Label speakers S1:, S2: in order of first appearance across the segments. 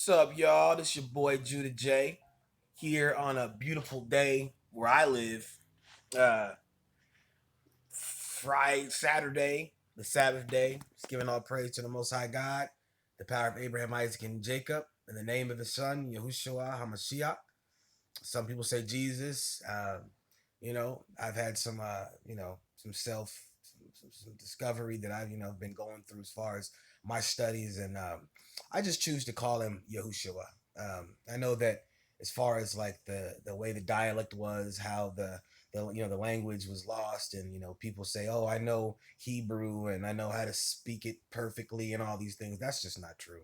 S1: What's up, y'all? This your boy Judah J here on a beautiful day where I live. Uh, Friday, Saturday, the Sabbath day. Just giving all praise to the Most High God, the power of Abraham, Isaac, and Jacob, in the name of His Son, Yahushua Hamashiach. Some people say Jesus. I've had some, some some discovery that I've, been going through as far as my studies, and I just choose to call him Yahushua. I know that as far as like the way the dialect was, how the language was lost, and people say, oh, I know Hebrew and I know how to speak it perfectly and all these things. That's just not true.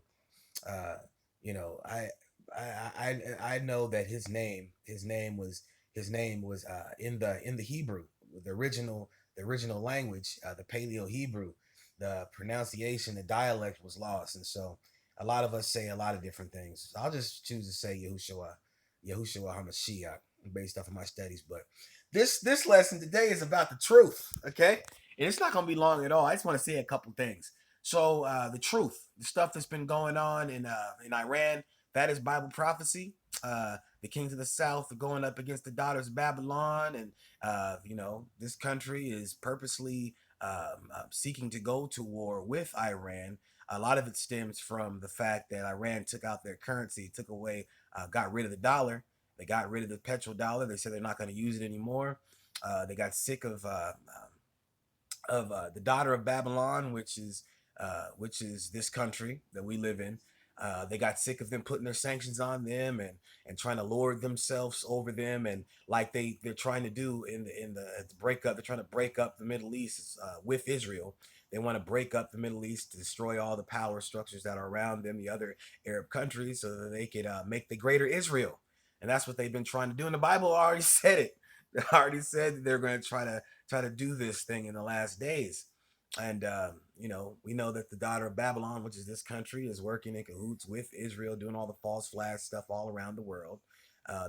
S1: uh, you know, I know that his name was in the Hebrew, the original language, the Paleo Hebrew. The pronunciation, the dialect was lost, and so a lot of us say a lot of different things. So I'll just choose to say Yahushua Hamashiach, based off of my studies. But this lesson today is about the truth, okay? And it's not gonna be long at all. I just want to say a couple things. So the truth, the stuff that's been going on in Iran, that is Bible prophecy. The kings of the south are going up against the daughters of Babylon, and this country is purposely seeking to go to war with Iran. A lot of it stems from the fact that Iran took out their currency, took away, got rid of the dollar. They got rid of the petrodollar. They said they're not going to use it anymore. They got sick of the daughter of Babylon, which is this country that we live in. They got sick of them putting their sanctions on them and trying to lord themselves over them, and like they're trying to do in the breakup. They're trying to break up the Middle East with Israel. They want to break up the Middle East to destroy all the power structures that are around them, the other Arab countries, so that they could make the greater Israel. And that's what they've been trying to do. And the Bible already said it. They already said that they're going to try to do this thing in the last days. And we know that the daughter of Babylon, which is this country, is working in cahoots with Israel, doing all the false flag stuff all around the world.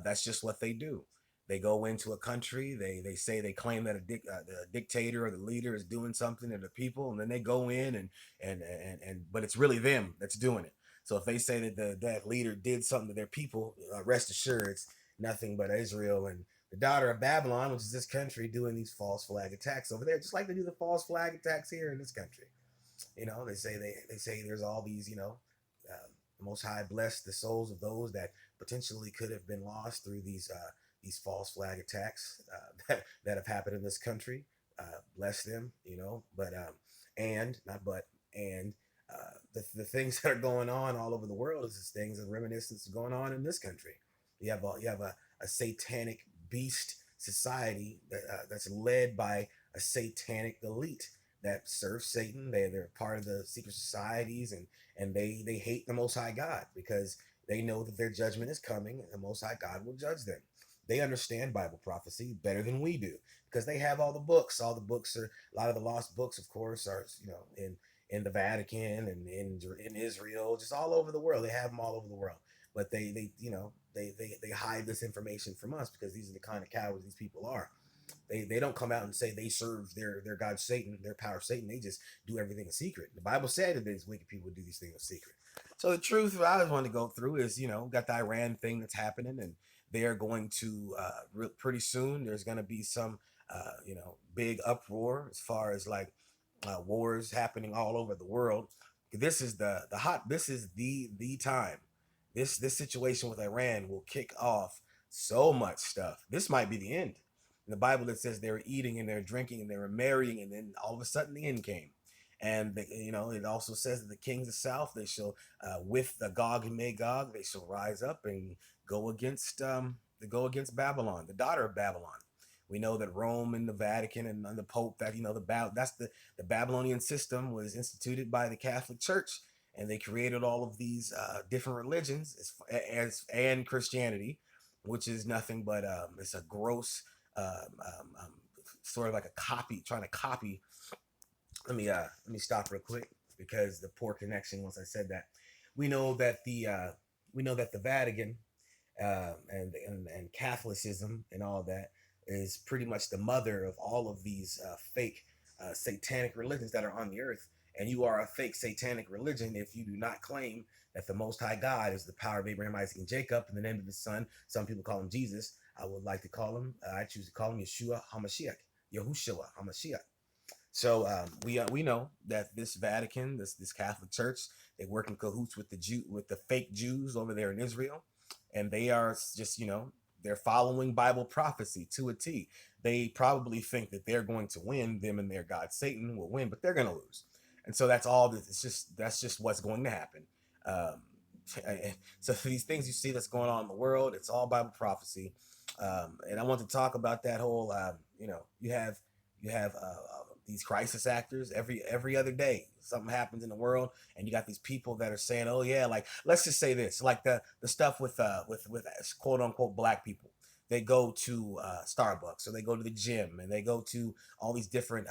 S1: That's just what they do. They go into a country, they say they claim that the dictator or the leader is doing something to the people, and then they go in and but it's really them that's doing it. So if they say that that leader did something to their people, rest assured it's nothing but Israel and the daughter of Babylon, which is this country, doing these false flag attacks over there, just like they do the false flag attacks here in this country. They say there's all these, the Most High bless the souls of those that potentially could have been lost through these false flag attacks that have happened in this country. Bless them, but and not but and the things that are going on all over the world is just things of reminiscence going on in this country. You have a satanic beast society that's led by a satanic elite that serve Satan. They're part of the secret societies, and they hate the Most High God because they know that their judgment is coming and the Most High God will judge them. They understand Bible prophecy better than we do because they have all the books. All the books are a lot of the lost books, of course, are in the Vatican and in Israel, just all over the world. They have them all over the world, but they hide this information from us because these are the kind of cowards these people are. They don't come out and say they serve their god Satan, their power of Satan. They just do everything in secret. The Bible said that these wicked people do these things in secret. So the truth that I always want to go through is, got the Iran thing that's happening, and they are going to pretty soon. There's going to be some big uproar as far as like wars happening all over the world. This is the hot. This is the time. This situation with Iran will kick off so much stuff. This might be the end. In the Bible, it says they were eating and they were drinking and they were marrying, and then all of a sudden the end came. And it also says that the kings of South, they shall, with the Gog and Magog, they shall rise up and go against Babylon, the daughter of Babylon. We know that Rome and the Vatican and the Pope, that that's the Babylonian system was instituted by the Catholic Church, and they created all of these different religions and Christianity, which is nothing but it's a gross um, um, um, sort of like a copy, trying to copy. Let me stop real quick because the poor connection. Once I said that, we know that the Vatican and Catholicism and all that is pretty much the mother of all of these fake satanic religions that are on the earth. And you are a fake satanic religion if you do not claim that the Most High God is the power of Abraham, Isaac, and Jacob in the name of his son. Some people call him Jesus. I would like to call him, I choose to call him Yeshua HaMashiach, Yahushua HaMashiach. So we know that this Vatican, this Catholic Church, they work in cahoots with the fake Jews over there in Israel, and they are just they're following Bible prophecy to a T. They probably think that they're going to win. Them and their god Satan will win, but they're going to lose. And so that's all. That's just what's going to happen. Um, so these things you see that's going on in the world, it's all Bible prophecy. And I want to talk about that whole. You have these crisis actors every other day. Something happens in the world, and you got these people that are saying, "Oh yeah," like let's just say this, like the stuff with quote unquote black people. They go to Starbucks, or they go to the gym, and they go to all these different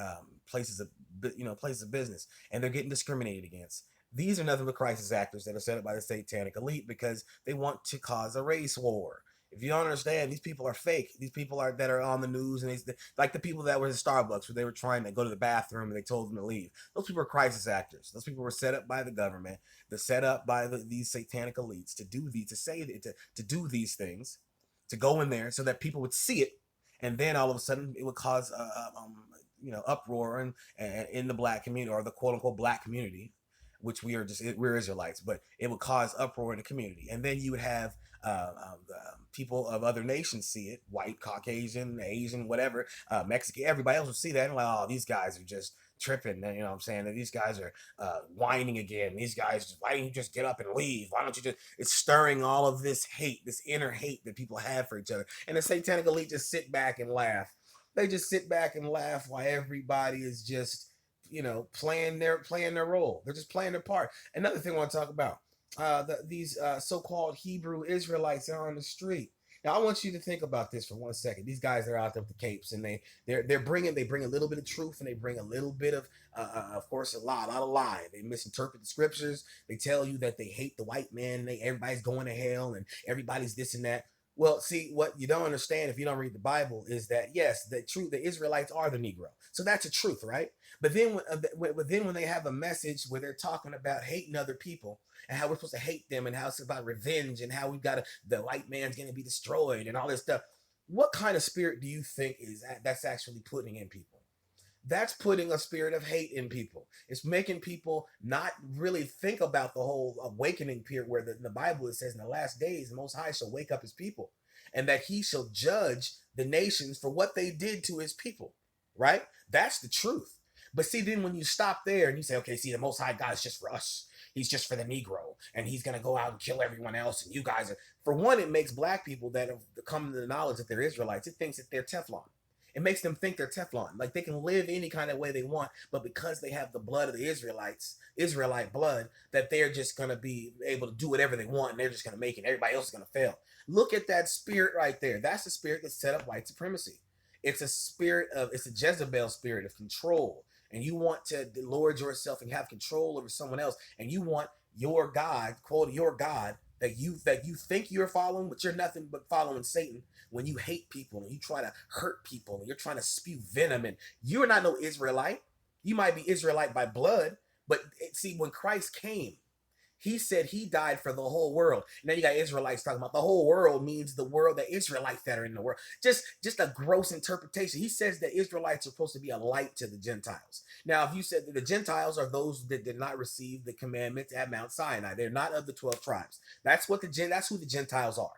S1: places of business, and they're getting discriminated against. These are nothing but crisis actors that are set up by the satanic elite because they want to cause a race war. If you don't understand, these people are fake. These people are that are on the news, and like the people that were in Starbucks where they were trying to go to the bathroom and they told them to leave. Those people are crisis actors. Those people were set up by the government. They're set up by these satanic elites to do to do these things, to go in there so that people would see it, and then all of a sudden it would cause uproar and in the black community, or the quote unquote black community, which we're Israelites, but it would cause uproar in the community, and then you would have people of other nations see it, white, Caucasian, Asian, whatever, Mexican, everybody else would see that and like, oh, these guys are just tripping. You know what I'm saying? That these guys are whining again. These guys, why don't you just get up and leave? Why don't you just? It's stirring all of this hate, this inner hate that people have for each other, and the satanic elite just sit back and laugh. They just sit back and laugh while everybody is just playing their role. They're just playing their part. Another thing I want to talk about, these so-called Hebrew Israelites are on the street. Now, I want you to think about this for 1 second. These guys are out there with the capes, and they bring a little bit of truth, and they bring a little bit of course, a lot of lie. They misinterpret the scriptures. They tell you that they hate the white man, and everybody's going to hell, and everybody's this and that. Well, see, what you don't understand if you don't read the Bible is that yes, the Israelites are the Negro, so that's a truth, right? But then when they have a message where they're talking about hating other people and how we're supposed to hate them and how it's about revenge and how the white man's going to be destroyed and all this stuff, what kind of spirit do you think that's actually putting in people? That's putting a spirit of hate in people. It's making people not really think about the whole awakening period where in the Bible it says in the last days the Most High shall wake up his people and that he shall judge the nations for what they did to his people, right? That's the truth. But see, then when you stop there and you say, okay, see, the Most High God is just for us. He's just for the Negro, and he's going to go out and kill everyone else. And you guys are, for one, it makes black people that have come to the knowledge that they're Israelites, it thinks that they're Teflon. It makes them think they're Teflon. Like they can live any kind of way they want, but because they have the blood of the Israelites, Israelite blood, that they're just going to be able to do whatever they want, and they're just going to make it. Everybody else is going to fail. Look at that spirit right there. That's the spirit that set up white supremacy. It's a Jezebel spirit of control. And you want to lord yourself and have control over someone else. And you want your God, quote, your God, that you think you're following, but you're nothing but following Satan. When you hate people and you try to hurt people and you're trying to spew venom, and you're not no Israelite. You might be Israelite by blood, but see, when Christ came, he said he died for the whole world. Now you got Israelites talking about the whole world means the world, the Israelites that are in the world. Just a gross interpretation. He says that Israelites are supposed to be a light to the Gentiles. Now, if you said that the Gentiles are those that did not receive the commandments at Mount Sinai, they're not of the 12 tribes. That's who the Gentiles are.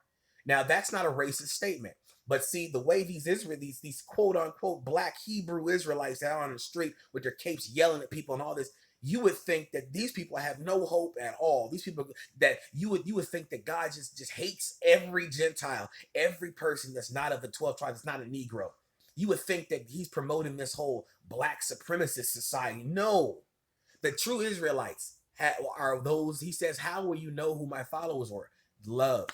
S1: Now, that's not a racist statement. But see, the way these quote unquote black Hebrew Israelites out on the street with their capes yelling at people and all this, you would think that these people have no hope at all. These people that you would think that God just hates every Gentile, every person that's not of the 12 tribes, that's not a Negro. You would think that he's promoting this whole black supremacist society. No, the true Israelites are those. He says, "How will you know who my followers were? Love.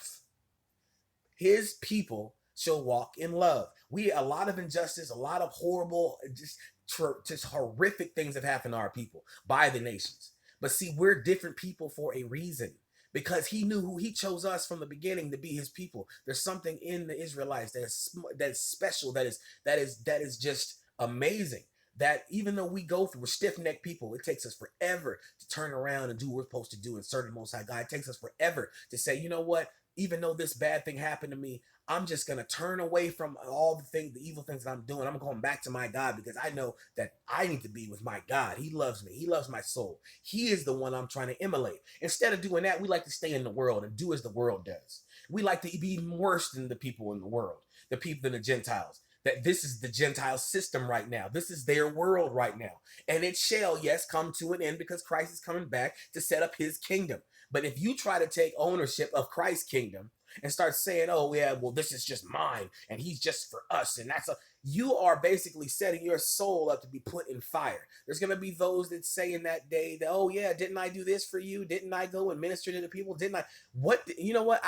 S1: His people shall walk in love." A lot of injustice, a lot of horrible, just horrific things have happened to our people by the nations. But see, we're different people for a reason, because he knew who he chose us from the beginning to be his people. There's something in the Israelites that is special, that is just amazing. that even though we're stiff-necked people, it takes us forever to turn around and do what we're supposed to do and serve the Most High God. It takes us forever to say, you know what? Even though this bad thing happened to me, I'm just gonna turn away from all the evil things that I'm doing. I'm going back to my God because I know that I need to be with my God. He loves me. He loves my soul. He is the one I'm trying to emulate. Instead of doing that, we like to stay in the world and do as the world does. We like to be even worse than the people in the world, than the Gentiles. That this is the Gentile system right now. This is their world right now. And it shall, yes, come to an end because Christ is coming back to set up his kingdom. But if you try to take ownership of Christ's kingdom and start saying, oh, yeah, well, this is just mine and he's just for us, and you are basically setting your soul up to be put in fire. There's going to be those that say in that day that, oh, yeah, didn't I do this for you? Didn't I go and minister to the people? Didn't I? You know what?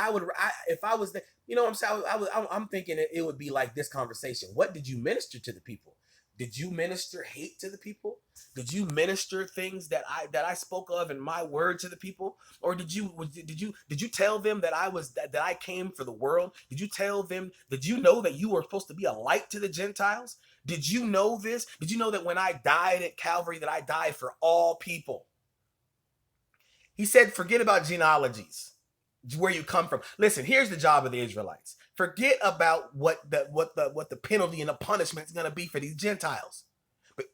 S1: If I was there, you know what I'm saying? I'm thinking it would be like this conversation. What did you minister to the people? Did you minister hate to the people? Did you minister things that I spoke of in my word to the people? Or did you tell them that I came for the world? Did you know that you were supposed to be a light to the Gentiles? Did you know this? Did you know that when I died at Calvary that I died for all people? He said, forget about genealogies, where you come from. Listen, here's the job of the Israelites. Forget about what the penalty and the punishment is going to be for these Gentiles. But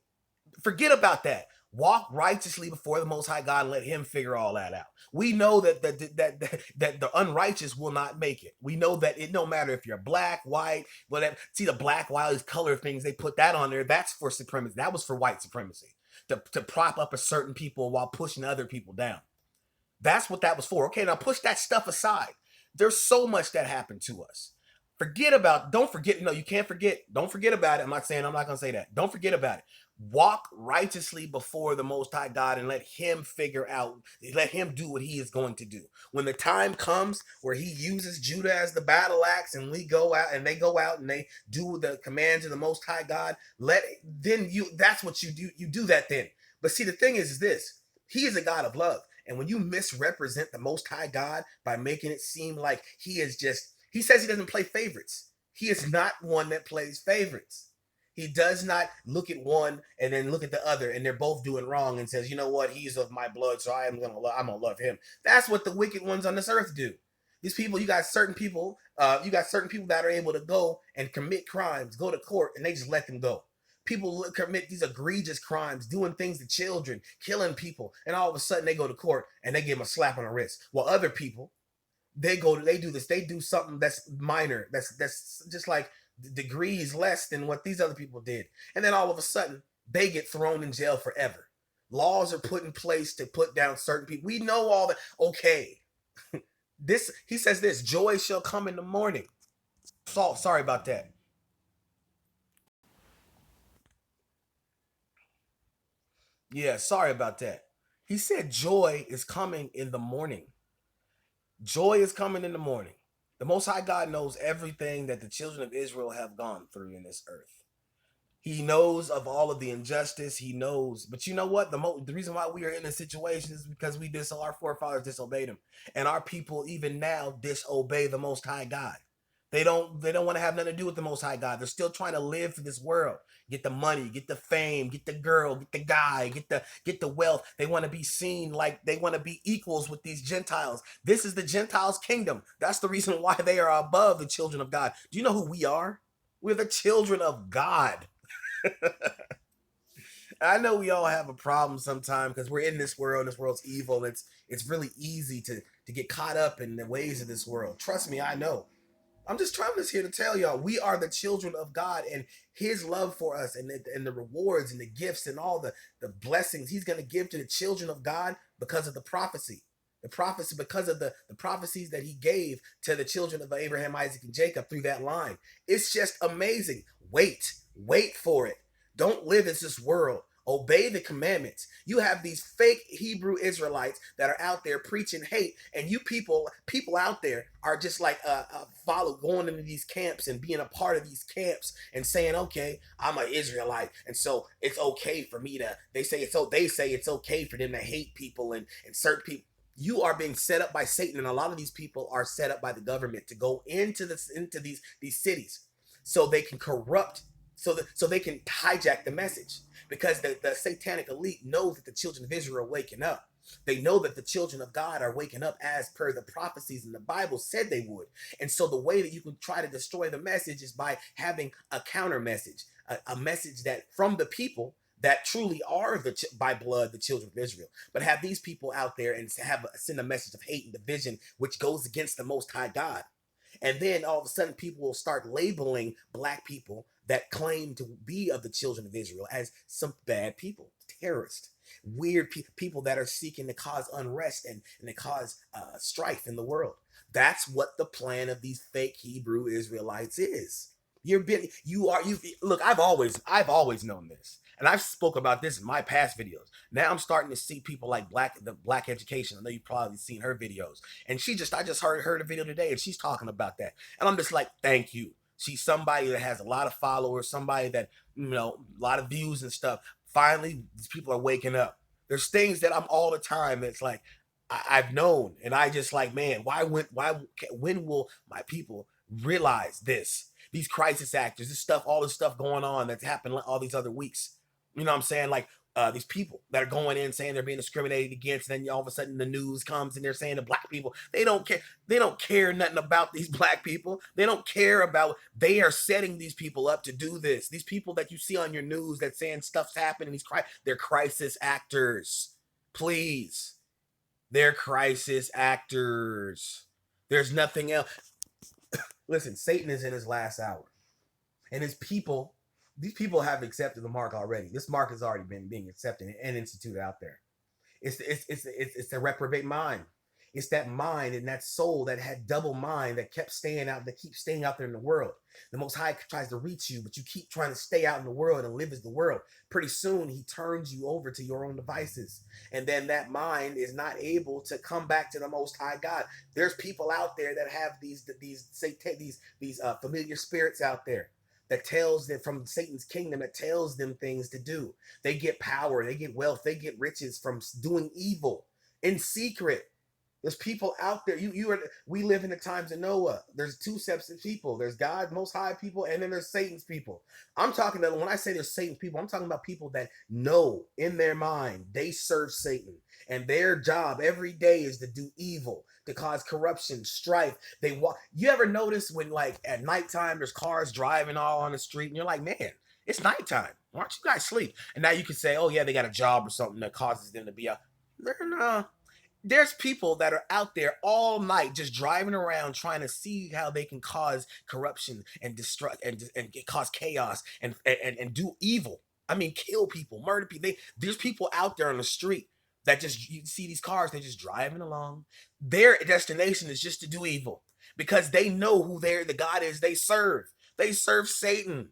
S1: forget about that. Walk righteously before the Most High God and let him figure all that out. We know that the unrighteous will not make it. We know that it no matter if you're black, white, whatever. See the black, white, these color things, they put that on there. That's for supremacy. That was for white supremacy. To prop up a certain people while pushing other people down. That's what that was for. Okay, now push that stuff aside. There's so much that happened to us. Don't forget, no, you can't forget. Don't forget about it. I'm not going to say that. Don't forget about it. Walk righteously before the Most High God and let him let him do what he is going to do. When the time comes where he uses Judah as the battle axe and they go out and they do the commands of the Most High God, that's what you do. You do that then. But see, the thing is this, he is a God of love. And when you misrepresent the Most High God by making it seem like he says he doesn't play favorites. He is not one that plays favorites. He does not look at one and then look at the other and they're both doing wrong and says, you know what, he's of my blood, so I'm gonna love him. That's what the wicked ones on this earth do. These people, you got certain people that are able to go and commit crimes, go to court, and they just let them go. People commit these egregious crimes, doing things to children, killing people, and all of a sudden they go to court and they give them a slap on the wrist. While other people, they do something that's minor, that's just like degrees less than what these other people did. And then all of a sudden, they get thrown in jail forever. Laws are put in place to put down certain people. We know all that. Okay. He says this, joy shall come in the morning. Sorry about that. Yeah, sorry about that. He said joy is coming in the morning. Joy is coming in the morning. The Most High God knows everything that the children of Israel have gone through in this earth. He knows of all of the injustice. He knows. But you know what? The reason why we are in this situation is because our forefathers disobeyed him. And our people even now disobey the Most High God. They don't want to have nothing to do with the Most High God. They're still trying to live for this world. Get the money, get the fame, get the girl, get the guy, get the wealth. They want to be seen like they want to be equals with these Gentiles. This is the Gentiles' kingdom. That's the reason why they are above the children of God. Do you know who we are? We're the children of God. I know we all have a problem sometimes because we're in this world. This world's evil. It's really easy to get caught up in the ways of this world. Trust me, I know. I'm just here to tell y'all, we are the children of God, and his love for us and the rewards and the gifts and all the blessings he's going to give to the children of God because of the prophecy. The prophecy, because of the prophecies that he gave to the children of Abraham, Isaac, and Jacob through that line. It's just amazing. Wait for it. Don't live as this world. Obey the commandments. You have these fake Hebrew Israelites that are out there preaching hate, and you people out there are just like going into these camps and being a part of these camps and saying, okay, I'm an Israelite, and so it's okay for me to. They say it's okay for them to hate people and certain people. You are being set up by Satan, and a lot of these people are set up by the government to go into these cities so they can corrupt so they can hijack the message, because the satanic elite knows that the children of Israel are waking up. They know that the children of God are waking up as per the prophecies in the Bible said they would. And so the way that you can try to destroy the message is by having a counter message, a message that from the people that truly are by blood the children of Israel, but have these people out there and send a message of hate and division, which goes against the Most High God. And then all of a sudden, people will start labeling black people that claim to be of the children of Israel as some bad people, terrorists, weird people that are seeking to cause unrest and to cause strife in the world. That's what the plan of these fake Hebrew Israelites is. You look, I've always known this. And I've spoke about this in my past videos. Now I'm starting to see people like the Black Education. I know you've probably seen her videos. And I just heard a video today and she's talking about that. And I'm just like, thank you. She's somebody that has a lot of followers, somebody that, a lot of views and stuff. Finally, these people are waking up. There's things that I'm all the time. It's like, I've known. And I just like, man, when will my people realize this? These crisis actors, all this stuff going on that's happened all these other weeks. You know what I'm saying? Like these people that are going in saying they're being discriminated against, and then all of a sudden the news comes and they're saying the black people, they don't care. They don't care nothing about these black people. They don't care about, they are setting these people up to do this. These people that you see on your news that saying stuff's happening, they're crisis actors. Please. They're crisis actors. There's nothing else. Listen, Satan is in his last hour. And these people have accepted the mark already. This mark has already been being accepted and instituted out there. It's the reprobate mind. It's that mind and that soul that had double mind that keeps staying out there in the world. The Most High tries to reach you, but you keep trying to stay out in the world and live as the world. Pretty soon, he turns you over to your own devices. And then that mind is not able to come back to the Most High God. There's people out there that have these familiar spirits out there that tells them from Satan's kingdom, that tells them things to do. They get power, they get wealth, they get riches from doing evil in secret. There's people out there. We live in the times of Noah. There's two sets of people. There's God, Most High people, and then there's Satan's people. I'm talking about, when I say there's Satan's people, I'm talking about people that know in their mind they serve Satan, and their job every day is to do evil, to cause corruption, strife. They walk. You ever notice when, like, at nighttime, there's cars driving all on the street, and you're like, man, it's nighttime. Why don't you guys sleep? And now you can say, oh yeah, they got a job or something that causes them to be out. There's people that are out there all night just driving around trying to see how they can cause corruption and destruct and cause chaos and do evil. I mean, kill people, murder people. There's people out there on the street that just, you see these cars, they're just driving along. Their destination is just to do evil because they know who the God is they serve. They serve Satan,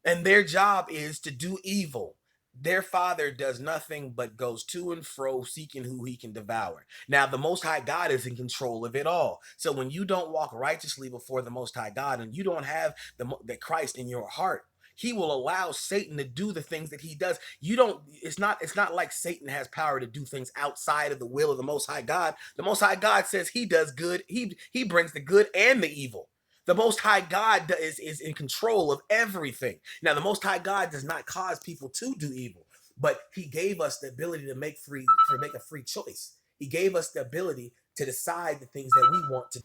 S1: and their job is to do evil. Their father does nothing but goes to and fro seeking who he can devour. Now, the Most High God is in control of it all. So when you don't walk righteously before the Most High God and you don't have the Christ in your heart, he will allow Satan to do the things that he does. It's not like Satan has power to do things outside of the will of the Most High God. The Most High God says he does good. He brings the good and the evil. The Most High God is in control of everything. Now, the Most High God does not cause people to do evil, but he gave us the ability to make a free choice. He gave us the ability to decide the things that we want to.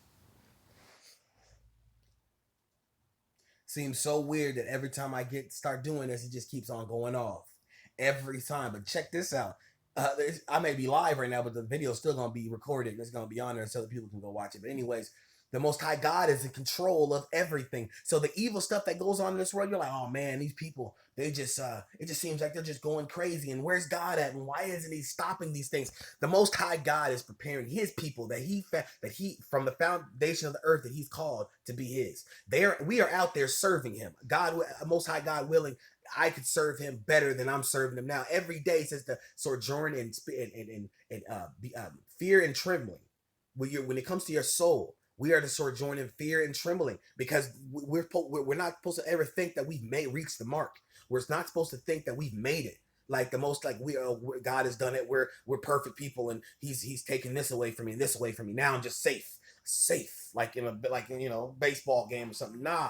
S1: Seems so weird that every time I start doing this, it just keeps on going off. Every time. But check this out. I may be live right now, but the video is still going to be recorded. It's going to be on there so that people can go watch it. But anyways, the Most High God is in control of everything. So the evil stuff that goes on in this world, you're like, oh man, these people, it just seems like they're just going crazy. And where's God at? And why isn't he stopping these things? The Most High God is preparing his people that he from the foundation of the earth that he's called to be his. We are out there serving him. God, Most High God willing, I could serve him better than I'm serving him now. Every day says to sojourn in fear and trembling. When it comes to your soul, we are to sojourn in fear and trembling because we're not supposed to ever think that we've reached the mark. We're not supposed to think that we've made it. Like God has done it. We're perfect people, and He's taken this away from me and this away from me. Now I'm just safe, like in a baseball game or something. Nah,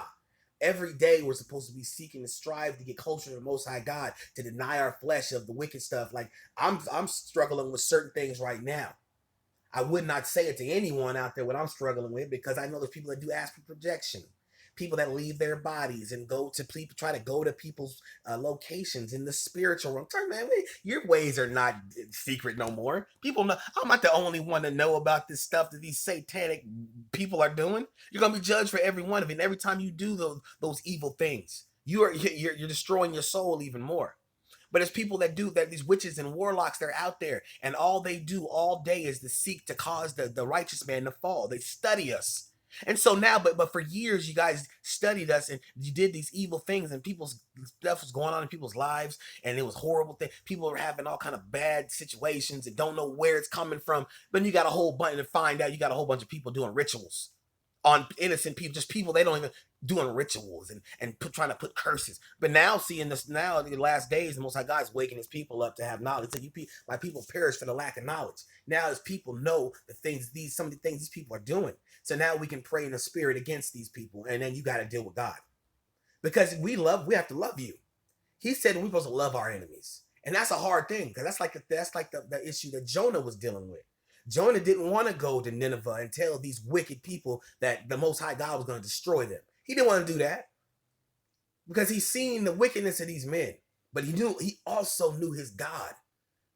S1: Every day we're supposed to be seeking to strive to get closer to the Most High God, to deny our flesh of the wicked stuff. Like I'm struggling with certain things right now. I would not say it to anyone out there what I'm struggling with, because I know there's people that do astral projection, people that leave their bodies and go to people, try to go to people's locations in the spiritual realm. Man, your ways are not secret no more. People know. I'm not the only one to know about this stuff that these satanic people are doing. You're gonna be judged for every one of it. And every time you do those evil things, you're destroying your soul even more. But it's people that do that, these witches and warlocks, they're out there, and all they do all day is to seek to cause the righteous man to fall. They study us. And so now, but for years, you guys studied us and you did these evil things, and people's stuff was going on in people's lives, and it was horrible thing. People are having all kind of bad situations and don't know where it's coming from. But you got a whole bunch, to find out you got a whole bunch of people doing rituals on innocent people, just people they don't even doing rituals and trying to put curses. But now, seeing this now in the last days, the Most High God is waking His people up to have knowledge. So my people perish for the lack of knowledge. Now, as people know the things some of the things these people are doing, so now we can pray in the spirit against these people, and then you got to deal with God, because we have to love you. He said we're supposed to love our enemies, and that's a hard thing, because that's like the issue that Jonah was dealing with. Jonah didn't want to go to Nineveh and tell these wicked people that the Most High God was going to destroy them. He didn't want to do that because he's seen the wickedness of these men. But he also knew his God.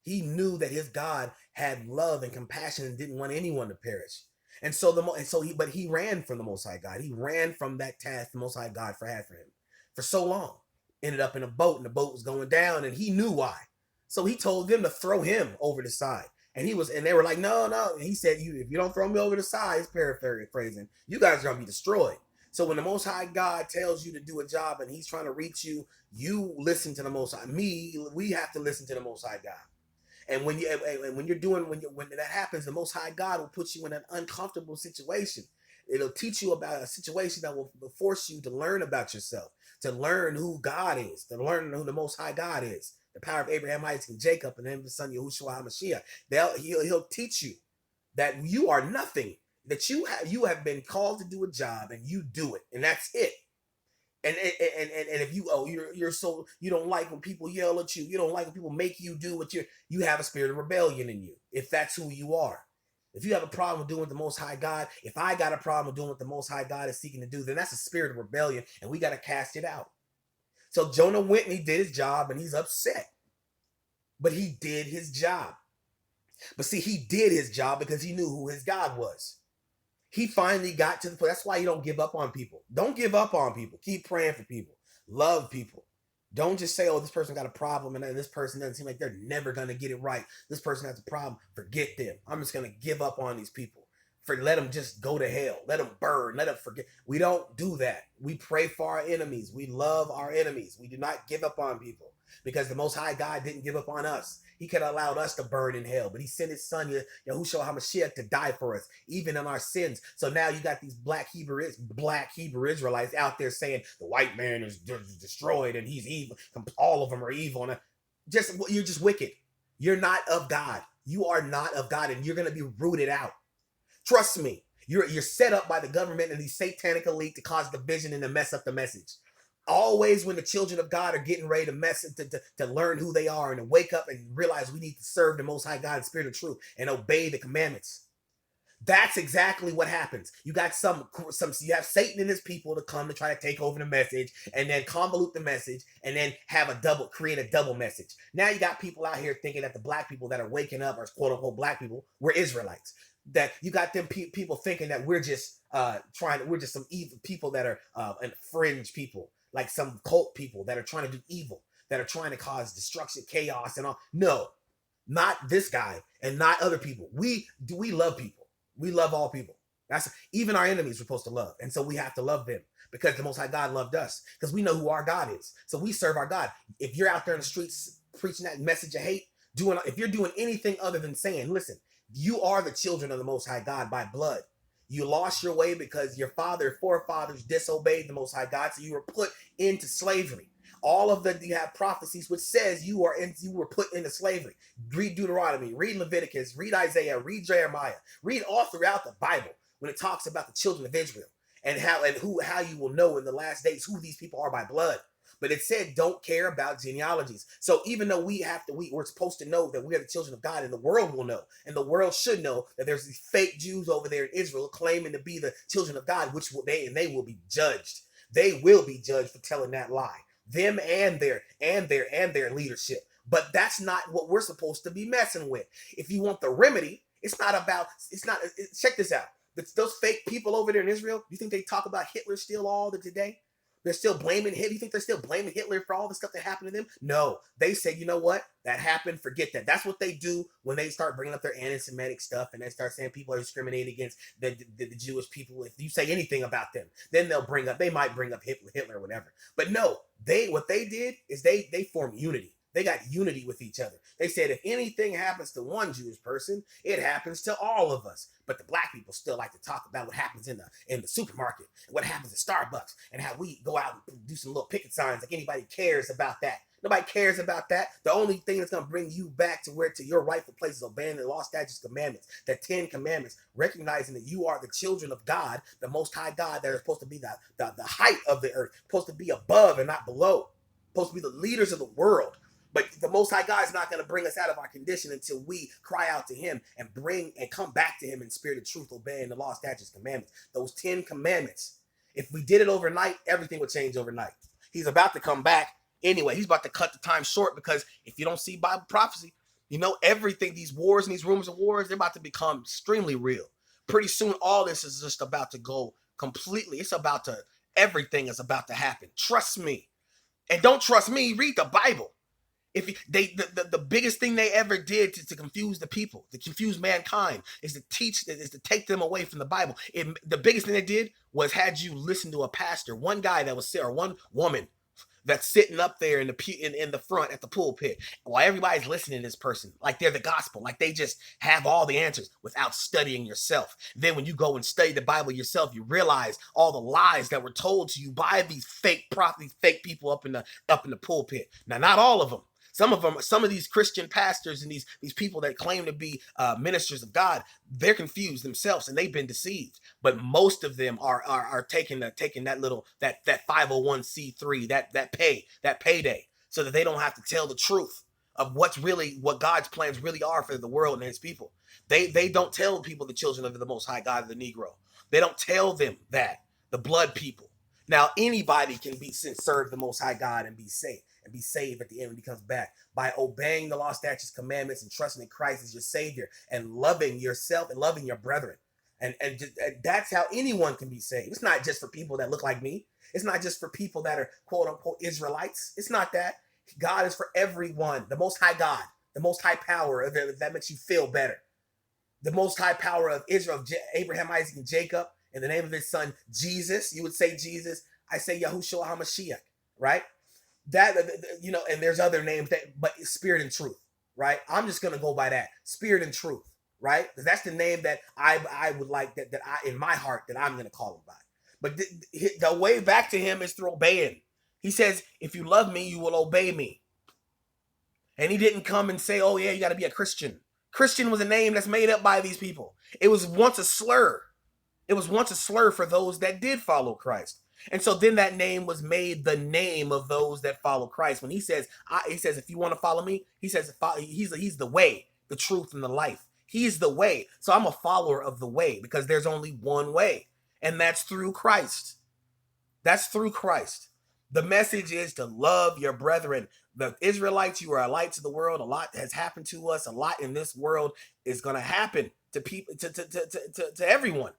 S1: He knew that his God had love and compassion and didn't want anyone to perish. But he ran from the Most High God. He ran from that task the Most High God had for him for so long. Ended up in a boat, and the boat was going down, and he knew why. So he told them to throw him over the side. And they were like, no. And he said, if you don't throw me over the side, he's paraphrasing, you guys are going to be destroyed. So when the Most High God tells you to do a job and He's trying to reach you, you listen to the Most High. We have to listen to the Most High God. And when that happens, the Most High God will put you in an uncomfortable situation. It'll teach you about a situation that will force you to learn about yourself, to learn who God is, to learn who the Most High God is. The power of Abraham, Isaac, and Jacob, and then the son Yahushua HaMashiach. He'll teach you that you are nothing, that you have been called to do a job, and you do it, and that's it. And if you don't like when people yell at you, you don't like when people make you do what you have a spirit of rebellion in you, if that's who you are. If you have a problem with doing what the Most High God, if I got a problem with doing what the Most High God is seeking to do, then that's a spirit of rebellion, and we got to cast it out. So Jonah went and he did his job, and he's upset. But he did his job. But see, he did his job because he knew who his God was. He finally got to the point. That's why you don't give up on people. Don't give up on people. Keep praying for people. Love people. Don't just say, oh, this person got a problem and this person doesn't seem like they're never going to get it right. This person has a problem. Forget them. I'm just going to give up on these people. Let them just go to hell. Let them burn. Let them forget. We don't do that. We pray for our enemies. We love our enemies. We do not give up on people, because the Most High God didn't give up on us. He could have allowed us to burn in hell, but He sent His son Yahushua HaMashiach to die for us, even in our sins. So now you got these black Hebrew Israelites out there saying the white man is destroyed and he's evil. All of them are evil. And you're just wicked. You're not of God. You are not of God, and you're going to be rooted out. Trust me, you're set up by the government and these satanic elite to cause division and to mess up the message. Always when the children of God are getting ready to learn who they are and to wake up and realize we need to serve the Most High God in spirit of truth and obey the commandments. That's exactly what happens. You got you have Satan and his people to come to try to take over the message and then convolute the message and then create a double message. Now you got people out here thinking that the black people that are waking up are quote unquote black people, we're Israelites. That you got them people thinking that we're just some evil people that are and fringe people, like some cult people that are trying to do evil, that are trying to cause destruction, chaos, and all. No, not this guy and not other people. We love people. We love all people. That's even our enemies we're supposed to love. And so we have to love them because the Most High God loved us, because we know who our God is. So we serve our God. If you're out there in the streets preaching that message of hate, if you're doing anything other than saying, listen, you are the children of the Most High God by blood. You lost your way because your forefathers disobeyed the Most High God, so you were put into slavery. You have prophecies which says you were put into slavery. Read Deuteronomy, read Leviticus, read Isaiah, read Jeremiah, read all throughout the Bible when it talks about the children of Israel. and how you will know in the last days who these people are by blood. But it said don't care about genealogies. So even though we're supposed to know that we are the children of God, and the world will know, and the world should know that there's these fake Jews over there in Israel claiming to be the children of God, they will be judged. They will be judged for telling that lie. Them and their leadership. But that's not what we're supposed to be messing with. If you want the remedy, check this out. Those fake people over there in Israel, you think they talk about Hitler still all the today? They're still blaming him. You think they're still blaming Hitler for all the stuff that happened to them? No. They say, you know what? That happened. Forget that. That's what they do when they start bringing up their anti-Semitic stuff and they start saying people are discriminating against the Jewish people. If you say anything about them, then they might bring up Hitler or whatever. But no, what they did is they formed unity. They got unity with each other. They said if anything happens to one Jewish person, it happens to all of us. But the black people still like to talk about what happens in the supermarket, and what happens at Starbucks, and how we go out and do some little picket signs like anybody cares about that. Nobody cares about that. The only thing that's going to bring you back to your rightful place is obeying the law, statutes, commandments, the 10 commandments, recognizing that you are the children of God, the Most High God, that are supposed to be the height of the earth, supposed to be above and not below, supposed to be the leaders of the world. But the Most High God is not going to bring us out of our condition until we cry out to him and come back to him in spirit of truth, obeying the law, statutes, commandments. Those 10 commandments. If we did it overnight, everything would change overnight. He's about to come back anyway. He's about to cut the time short, because if you don't see Bible prophecy, everything, these wars and these rumors of wars, they're about to become extremely real. Pretty soon, all this is just about to go completely. Everything is about to happen. Trust me. And don't trust me, read the Bible. If the biggest thing they ever did to confuse the people, to confuse mankind, is to take them away from the Bible. The biggest thing they did was had you listen to a pastor, one guy that was or one woman that's sitting up there in the front at the pulpit while everybody's listening to this person like they're the gospel, like they just have all the answers without studying yourself. Then when you go and study the Bible yourself, you realize all the lies that were told to you by these fake prophets, fake people up in the pulpit. Now, not all of them. Some of these Christian pastors and these people that claim to be ministers of God, they're confused themselves and they've been deceived. But most of them are taking that 501c3, that payday, so that they don't have to tell the truth of what God's plans really are for the world and his people. They don't tell people the children of the Most High God, the Negro. They don't tell them that, the blood people. Now, anybody can serve the Most High God and be saved. And be saved at the end when he comes back by obeying the law, statutes, commandments, and trusting in Christ as your Savior, and loving yourself and loving your brethren. And that's how anyone can be saved. It's not just for people that look like me. It's not just for people that are quote unquote Israelites. It's not that. God is for everyone. The Most High God, the Most High power of it, that makes you feel better. The Most High power of Israel, Abraham, Isaac, and Jacob, in the name of his son Jesus. You would say Jesus. I say Yahushua HaMashiach, right? That, and there's other names, but spirit and truth, right? I'm just going to go by that, spirit and truth, right? Because that's the name that I would like, that I, in my heart, that I'm going to call him by. But the way back to him is through obeying. He says, if you love me, you will obey me. And he didn't come and say, oh yeah, you got to be a Christian. Christian was a name that's made up by these people. It was once a slur. It was once a slur for those that did follow Christ. And so then that name was made the name of those that follow Christ. When he says, if you want to follow me, he says, he's the way, the truth, and the life. He's the way. So I'm a follower of the way, because there's only one way, and that's through Christ. That's through Christ. The message is to love your brethren. The Israelites, you are a light to the world. A lot has happened to us. A lot in this world is going to happen to people, to everyone.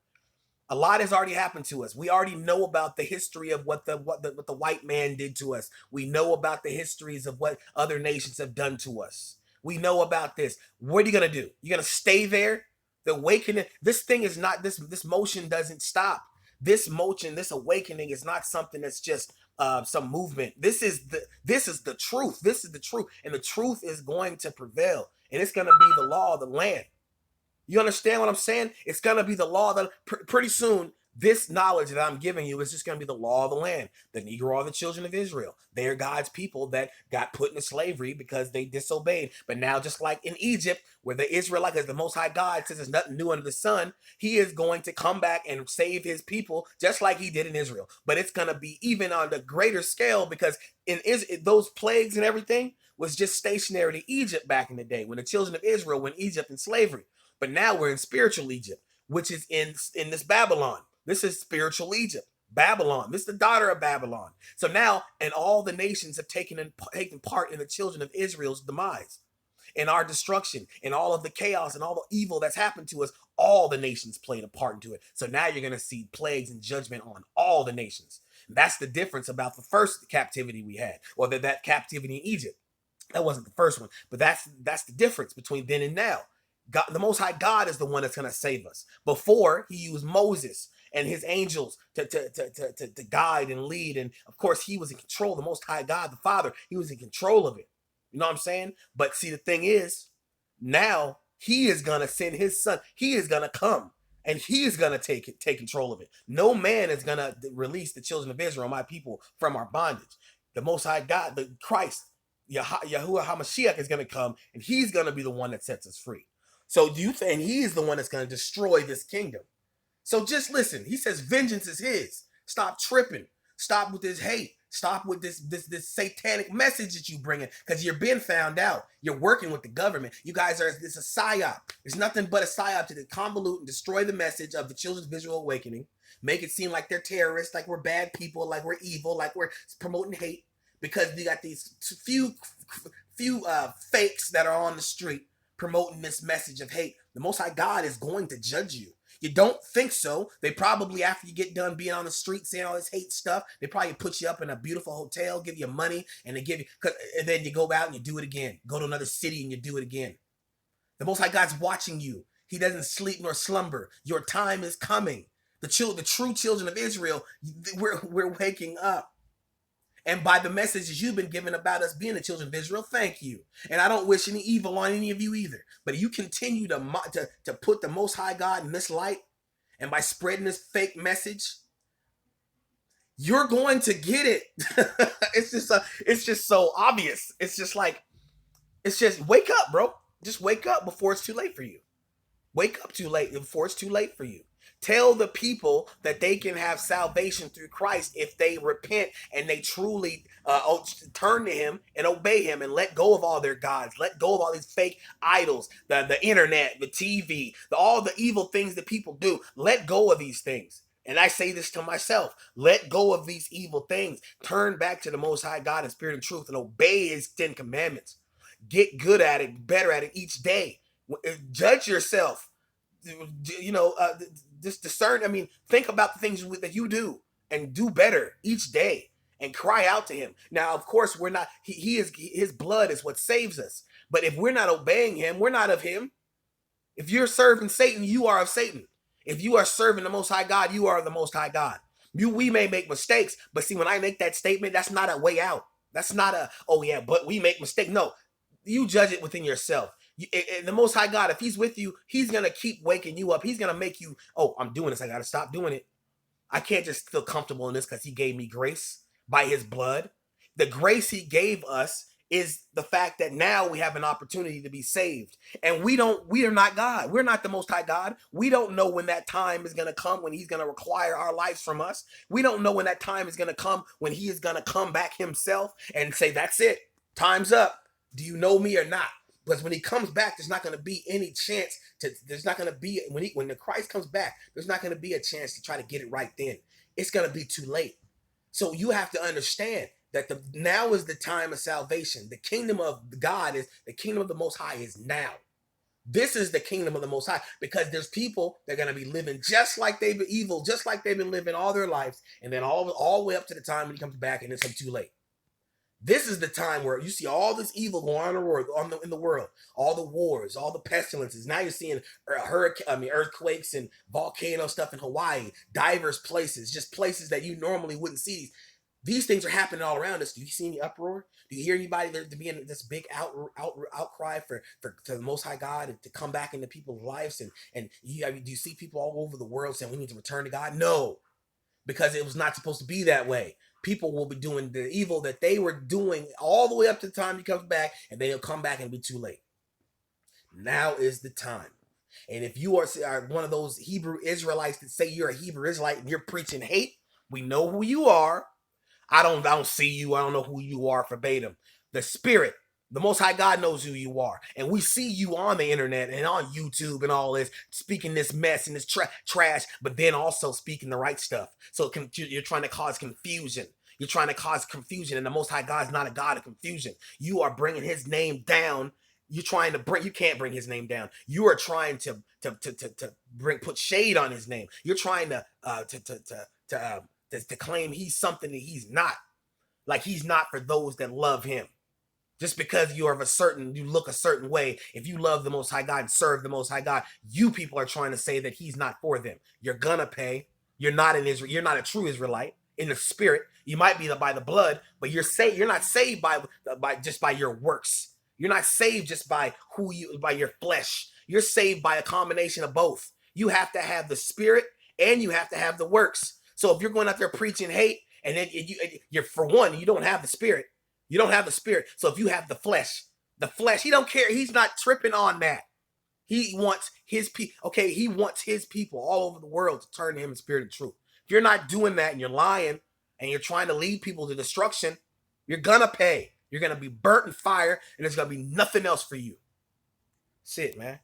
S1: A lot has already happened to us. We already know about the history of what the white man did to us. We know about the histories of what other nations have done to us. We know about this. What are you going to do? You're going to stay there? The awakening, this thing is not, this motion doesn't stop. This motion, this awakening is not something that's just some movement. This is the truth. This is the truth. And the truth is going to prevail. And it's going to be the law of the land. You understand what I'm saying? It's going to be the law that pretty soon This knowledge that I'm giving you is just going to be the law of the land. The Negro are the children of Israel. They are God's people that got put into slavery because they disobeyed. But now, just like in Egypt, where the Israelite, as the Most High God says there's nothing new under the sun, he is going to come back and save his people just like he did in Israel. But it's going to be even on the greater scale, because those plagues and everything was just stationary to Egypt back in the day when the children of Israel were in Egypt in slavery. But now we're in spiritual Egypt, which is in this Babylon. This is spiritual Egypt, Babylon. This is the daughter of Babylon. So now, and all the nations have taken part in the children of Israel's demise, in our destruction, in all of the chaos and all the evil that's happened to us. All the nations played a part into it. So now you're going to see plagues and judgment on all the nations. And that's the difference about the first captivity we had, or that captivity in Egypt. That wasn't the first one, but that's the difference between then and now. God, the Most High God, is the one that's going to save us. Before, he used Moses and his angels to guide and lead. And of course, he was in control. The Most High God, the Father, he was in control of it. You know what I'm saying? But see, the thing is, now he is going to send his son. He is going to come and he is going to take control of it. No man is going to release the children of Israel, my people, from our bondage. The Most High God, the Christ, Yahuwah HaMashiach, is going to come, and he's going to be the one that sets us free. So do you think he is the one that's going to destroy this kingdom? So just listen. He says vengeance is his. Stop tripping. Stop with this hate. Stop with this satanic message that you bringing, because you're being found out. You're working with the government. You guys are, this is a psyop. It's nothing but a psyop to convolute and destroy the message of the children of Israel awakening. Make it seem like they're terrorists, like we're bad people, like we're evil, like we're promoting hate, because you got these few fakes that are on the street promoting this message of hate. The Most High God is going to judge you. You don't think so? They probably, after you get done being on the street saying all this hate stuff, they probably put you up in a beautiful hotel, give you money, and they give you, and then you go out and you do it again. Go to another city and you do it again. The Most High God's watching you. He doesn't sleep nor slumber. Your time is coming. The true children of Israel, we're waking up. And by the messages you've been given about us being the children of Israel, thank you. And I don't wish any evil on any of you either. But you continue to put the Most High God in this light, and by spreading this fake message, you're going to get it. It's just so obvious. It's just wake up, bro. Just wake up before it's too late for you. Wake up too late before it's too late for you. Tell the people that they can have salvation through Christ if they repent and they truly turn to him and obey him and let go of all their gods, let go of all these fake idols, the internet, the TV, all the evil things that people do. Let go of these things. And I say this to myself, let go of these evil things. Turn back to the Most High God in spirit and truth and obey his 10 commandments. Get good at it, better at it each day. Judge yourself. Just discern. I mean, think about the things that you do and do better each day and cry out to him. Now, of course, we're not, his blood is what saves us. But if we're not obeying him, we're not of him. If you're serving Satan, you are of Satan. If you are serving the Most High God, you are of the Most High God. We may make mistakes, but see, when I make that statement, that's not a way out. That's not oh yeah, but we make mistakes. No, you judge it within yourself. The Most High God, if he's with you, he's going to keep waking you up. He's going to make you, oh, I'm doing this. I got to stop doing it. I can't just feel comfortable in this because he gave me grace by his blood. The grace he gave us is the fact that now we have an opportunity to be saved. And we are not God. We're not the Most High God. We don't know when that time is going to come when he's going to require our lives from us. We don't know when that time is going to come when he is going to come back himself and say, that's it. Time's up. Do you know me or not? Because when he comes back, there's not going to be any chance there's not going to be, when the Christ comes back, there's not going to be a chance to try to get it right then. It's going to be too late. So you have to understand that now is the time of salvation. The kingdom of God the kingdom of the Most High is now. This is the kingdom of the Most High, because there's people that are going to be living just like they've been evil, just like they've been living all their lives. And then all the way up to the time when he comes back and it's too late. This is the time where you see all this evil going on in the world, all the wars, all the pestilences. Now you're seeing earthquakes and volcano stuff in Hawaii, diverse places, just places that you normally wouldn't see. These things are happening all around us. Do you see any uproar? Do you hear anybody there to be in this big outcry for to the Most High God and to come back into people's lives? And you, I mean, do you see people all over the world saying we need to return to God? No, because it was not supposed to be that way. People will be doing the evil that they were doing all the way up to the time he comes back, and they'll come back and it'll be too late. Now is the time. And if you are one of those Hebrew Israelites that say you're a Hebrew Israelite and you're preaching hate, we know who you are. I don't see you. I don't know who you are verbatim. The Spirit, the Most High God knows who you are. And we see you on the internet and on YouTube and all this, speaking this mess and this trash, but then also speaking the right stuff. So you're trying to cause confusion. You're trying to cause confusion, and the Most High God is not a God of confusion. You are bringing his name down. You're trying to bring, you can't bring his name down. You are trying to put shade on his name. You're trying to claim he's something that he's not. Like he's not for those that love him. Just because you look a certain way, if you love the Most High God and serve the Most High God, you people are trying to say that he's not for them. You're gonna pay. You're not an Israel. You're not a true Israelite in the spirit. You might be by the blood, but you're not saved by just by your works. You're not saved just by by your flesh. You're saved by a combination of both. You have to have the spirit and you have to have the works. So if you're going out there preaching hate, and then you're for one, you don't have the spirit. You don't have the spirit. So if you have the flesh, he don't care. He's not tripping on that. He wants his people. Okay, he wants his people all over the world to turn to him in spirit and truth. If you're not doing that and you're lying and you're trying to lead people to destruction, you're gonna pay. You're gonna be burnt in fire, and there's gonna be nothing else for you. That's it, man.